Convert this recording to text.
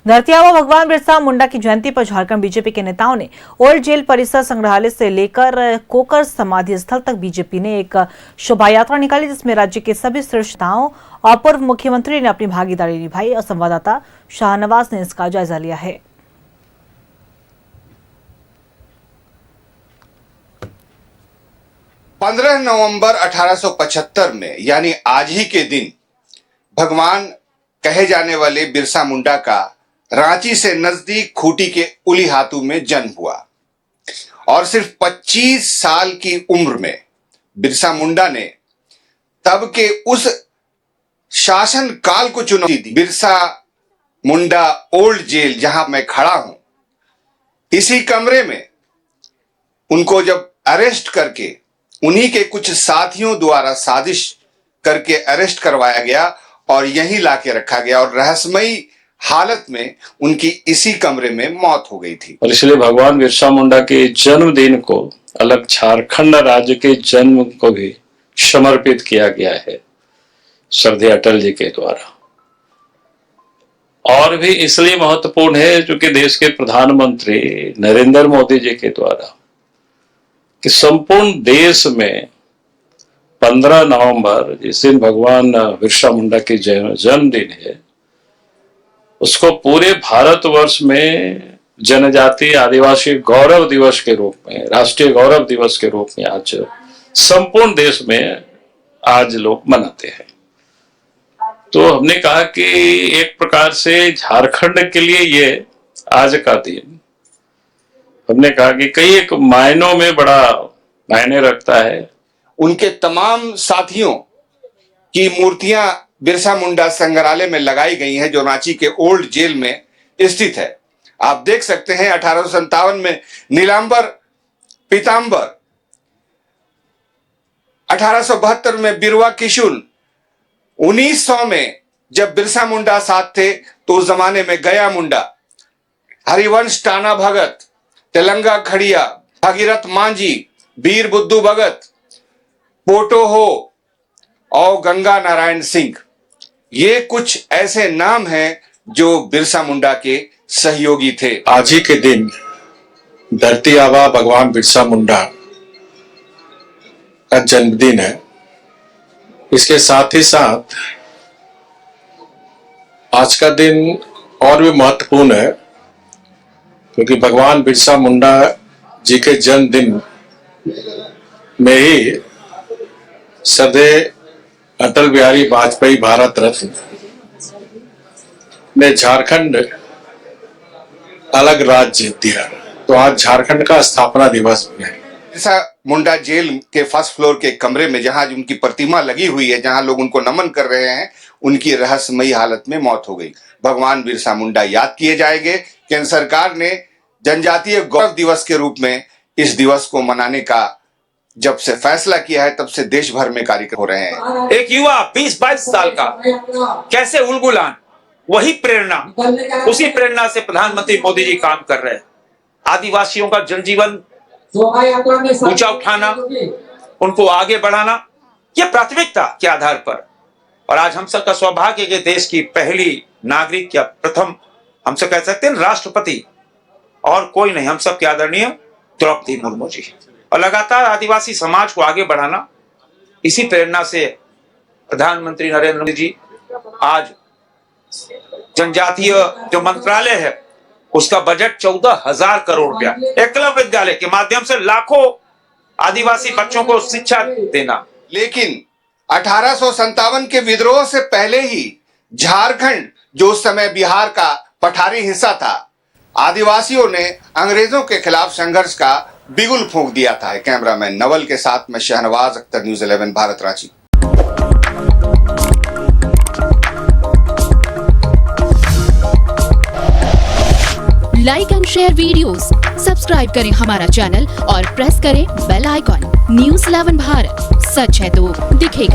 धरती आबा भगवान बिरसा मुंडा की जयंती पर झारखंड बीजेपी के नेताओं ने ओल्ड जेल परिसर संग्रहालय से लेकर कोकर समाधि स्थल तक बीजेपी ने एक शोभा यात्रा निकाली, जिसमें राज्य के सभी शीर्ष नेताओं और पूर्व मुख्यमंत्री ने अपनी भागीदारी निभाई और संवाददाता शाहनवाज ने इसका जायजा लिया है। नवंबर 1875 में यानी आज ही के दिन भगवान कहे जाने वाले बिरसा मुंडा का रांची से नजदीक खूंटी के उलीहातू में जन्म हुआ और सिर्फ 25 साल की उम्र में बिरसा मुंडा ने तब के उस शासन काल को चुनौती दी। बिरसा मुंडा ओल्ड जेल जहां मैं खड़ा हूं, इसी कमरे में उनको जब अरेस्ट करके उन्हीं के कुछ साथियों द्वारा साजिश करके अरेस्ट करवाया गया और यहीं लाके रखा गया और रहस्यमयी हालत में उनकी इसी कमरे में मौत हो गई थी। और इसलिए भगवान बिरसा मुंडा के जन्मदिन को अलग झारखंड राज्य के जन्म को भी समर्पित किया गया है श्रद्धेय अटल जी के द्वारा। और भी इसलिए महत्वपूर्ण है क्योंकि देश के प्रधानमंत्री नरेंद्र मोदी जी के द्वारा कि संपूर्ण देश में 15 नवंबर जिस दिन भगवान बिरसा मुंडा की जन्मदिन है, उसको पूरे भारतवर्ष में जनजातीय आदिवासी गौरव दिवस के रूप में, राष्ट्रीय गौरव दिवस के रूप में आज संपूर्ण देश में आज लोग मनाते हैं। तो हमने कहा कि एक प्रकार से झारखंड के लिए ये आज का दिन, हमने कहा कि कई एक मायनों में बड़ा मायने रखता है। उनके तमाम साथियों की मूर्तियां बिरसा मुंडा संग्रहालय में लगाई गई हैं जो रांची के ओल्ड जेल में स्थित है। आप देख सकते हैं 1857 में नीलांबर पीतांबर, 1872 में बिरवा किशुन, 1900 में जब बिरसा मुंडा साथ थे तो उस जमाने में गया मुंडा, हरिवंश टाना भगत, तेलंगा खड़िया, भागीरथ मांझी, वीर बुद्धू भगत, पोटो हो और गंगा नारायण सिंह, ये कुछ ऐसे नाम हैं जो बिरसा मुंडा के सहयोगी थे। आज ही के दिन धरती आबा भगवान बिरसा मुंडा का जन्मदिन है। इसके साथ ही साथ आज का दिन और भी महत्वपूर्ण है क्योंकि भगवान बिरसा मुंडा जी के जन्मदिन में ही श्रद्धेय अटल बिहारी वाजपेयी भारत रत्न ने झारखंड अलग राज्य दिया। तो आज झारखंड का स्थापना दिवस भी है। बिरसा मुंडा जेल के फर्स्ट फ्लोर के कमरे में जहां उनकी प्रतिमा लगी हुई है, जहां लोग उनको नमन कर रहे हैं, उनकी रहस्यमयी हालत में मौत हो गई। भगवान बिरसा मुंडा याद किए जाएंगे। केंद्र सरकार ने जनजातीय गौरव दिवस के रूप में इस दिवस को मनाने का जब से फैसला किया है, तब से देश भर में कार्यक्रम हो रहे हैं। एक युवा 20-22 साल का कैसे उलगुलान, वही प्रेरणा, उसी प्रेरणा से प्रधानमंत्री मोदी जी काम कर रहे हैं। आदिवासियों का जनजीवन ऊंचा उठाना, उनको आगे बढ़ाना, यह प्राथमिकता के आधार पर। और आज हम सबका सौभाग्य के देश की पहली नागरिक या प्रथम हम सब कह सकते हैं राष्ट्रपति और कोई नहीं, हम सब के आदरणीय द्रौपदी मुर्मू जी। और लगातार आदिवासी समाज को आगे बढ़ाना, इसी प्रेरणा से प्रधानमंत्री नरेंद्र मोदी जी आज जनजातीय जो मंत्रालय है उसका बजट 14,000 करोड़ रुपया एकलव्य विद्यालय के माध्यम से लाखों आदिवासी बच्चों को शिक्षा देना। लेकिन 1857 के विद्रोह से पहले ही झारखंड, जो उस समय बिहार का पठारी हिस्सा था, आदिवासियों ने अंग्रेजों के खिलाफ संघर्ष का बिगुल फूंक दिया था। कैमरामैन नवल के साथ में Shahnawaz Akhtar, news 11 Bharat, Ranchi. Like and share videos, subscribe करें हमारा चैनल और प्रेस करें बेल आइकॉन। न्यूज़ 11 भारत, सच है तो दिखेगा।